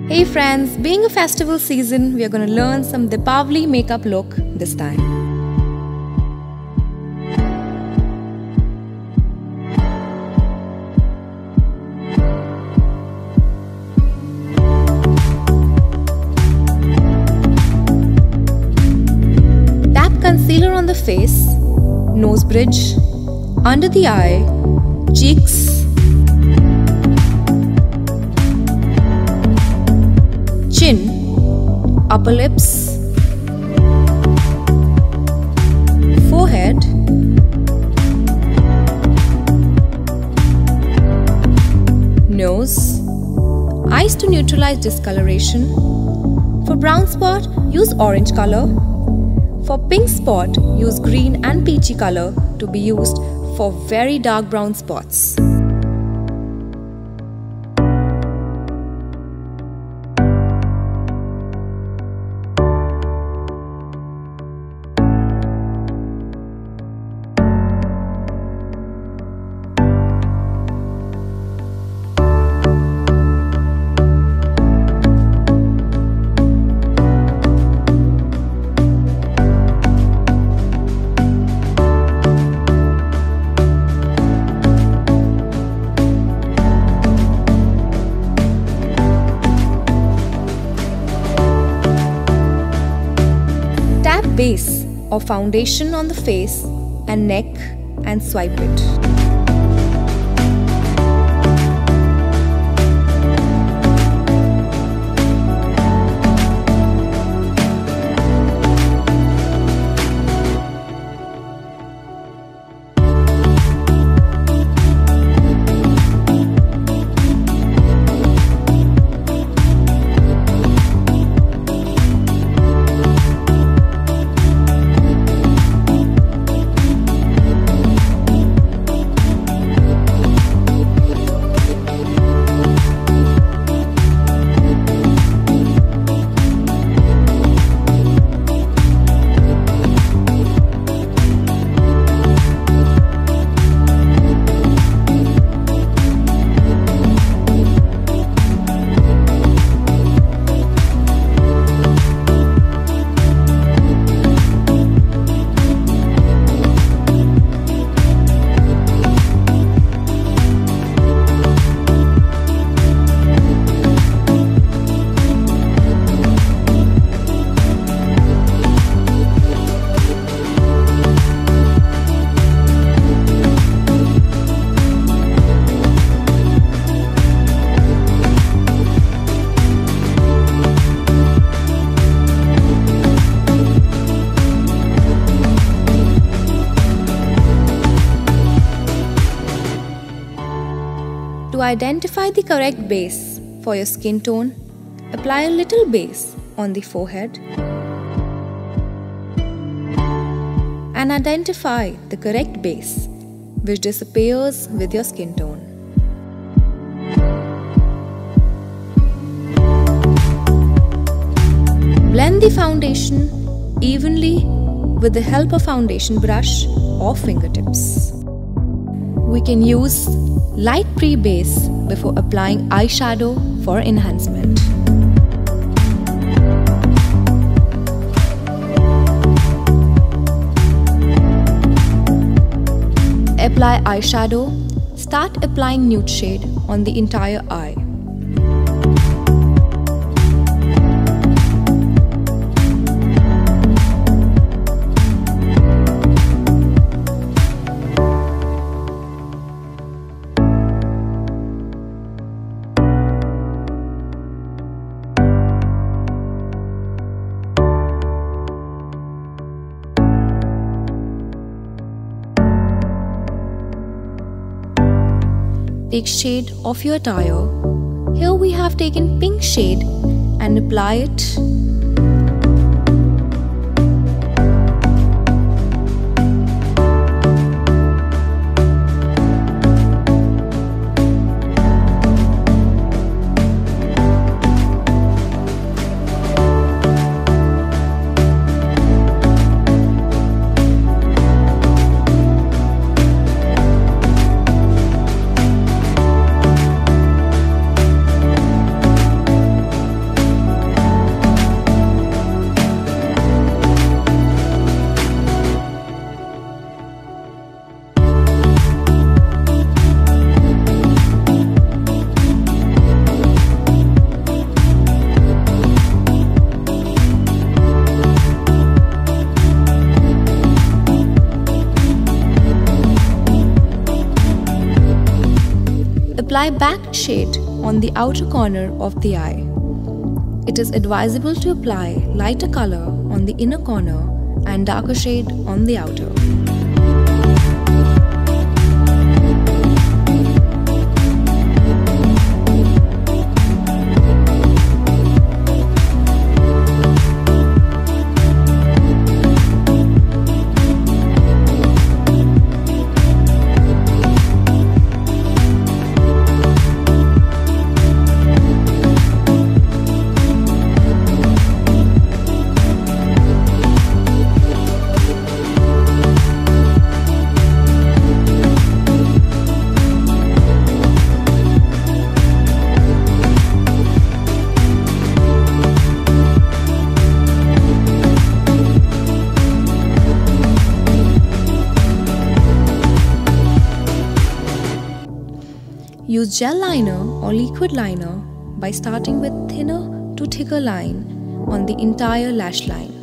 Hey friends, being a festival season, we are going to learn some Diwali makeup look this time. Tap concealer on the face, nose bridge, under the eye, cheeks, chin, upper lips, forehead, nose, eyes to neutralize discoloration. For brown spot, use orange color. For pink spot, use green and peachy color to be used for very dark brown spots. Tap base or foundation on the face and neck and swipe it. To identify the correct base for your skin tone, apply a little base on the forehead and identify the correct base which disappears with your skin tone. Blend the foundation evenly with the help of foundation brush or fingertips. We can use light pre-base before applying eyeshadow for enhancement. Apply eyeshadow. Start applying nude shade on the entire eye. Take shade of your attire. Here we have taken pink shade and apply it. Apply back shade on the outer corner of the eye. It is advisable to apply lighter color on the inner corner and darker shade on the outer. Use gel liner or liquid liner by starting with thinner to thicker line on the entire lash line.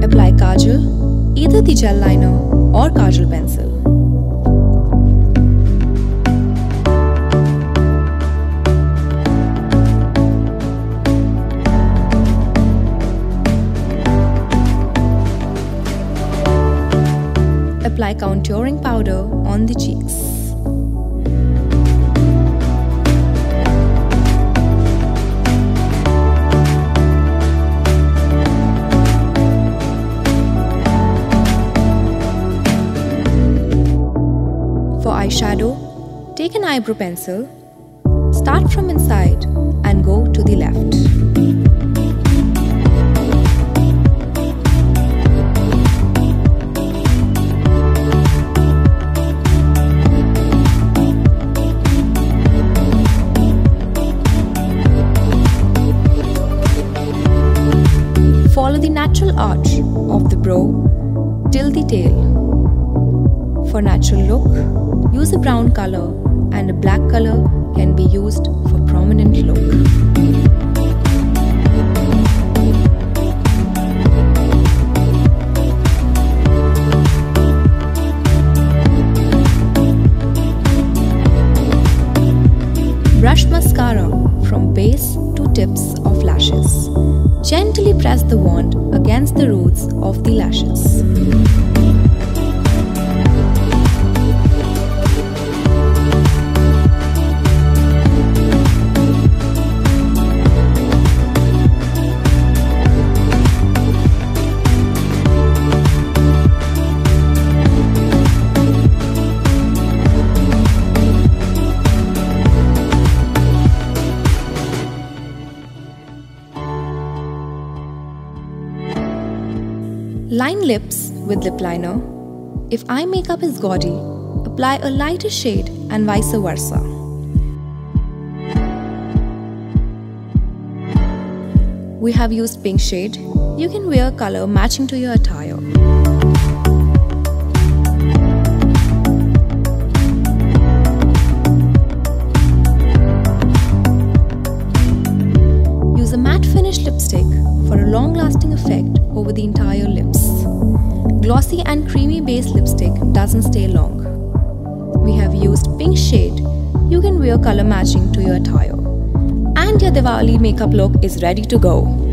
Apply kajal, either the gel liner or kajal pencil. Apply contouring powder on the cheeks. For eyeshadow, take an eyebrow pencil, start from inside and go to the left. Follow the natural arch of the brow till the tail. For natural look, use a brown color and a black color can be used for prominent look. Brush mascara from base to tips of lashes. Gently press the wand against the roots of the lashes. Line lips with lip liner. If eye makeup is gaudy, apply a lighter shade and vice versa. We have used pink shade. You can wear color matching to your attire. Use a matte finish lipstick for a long-lasting effect over the entire lips. Glossy and creamy base lipstick doesn't stay long. We have used pink shade. You can wear color matching to your attire. and your Diwali makeup look is ready to go.